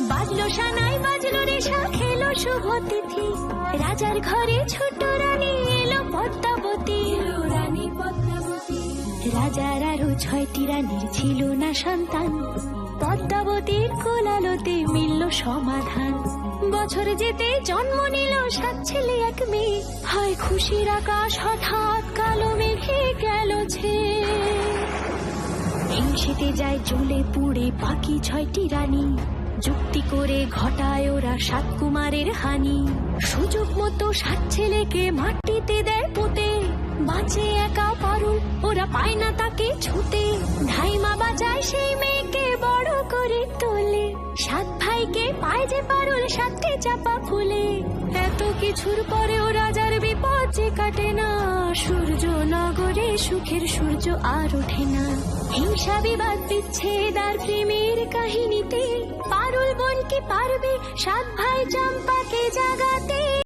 বাজলো সানাই বাজলো রেশা খেলো শুভ তিথি, রাজার ঘরে ছোট রানী এলো পদ্মাবতী। রানী পদ্মাবতী। রাজার আরো 6টি রানীর ছিল না সন্তান, পদ্মাবতীর কোলালোতে মিলল সমাধান। বছর যেতে জন্ম নিল 7 ছেলে 1 মেয়ে, হয় খুশির আকাশ হঠাৎ কালো মেঘে গেল ছেয়ে। হিংসেতে যায় জ্বলে পুড়ে বাকি 6টি রানী, যুক্তি করে ঘটায় ওরা 7 কুমারের হানি। সুযোগ মতো 7 ছেলেকে মাটিতে দেয় পুঁতে, বাঁচে একা পারুল ওরা পায় না তাকে ছুতে। ধাইমা বাজায় সেই মেয়েকে বড় করে তোলে, 7 ভাইকে পায় যে পারুল 7টে চাপা ফুলে। এত কিছুর পরেও রাজার বিপদ যে কাটে না, সূর্য নগরে সুখের সূর্য আর ওঠে না। হিংসা বিবাদ বিচ্ছেদ আর প্রেমের কাহিনীতে পারুল বোন কি পারবে 7 ভাই চম্পাকে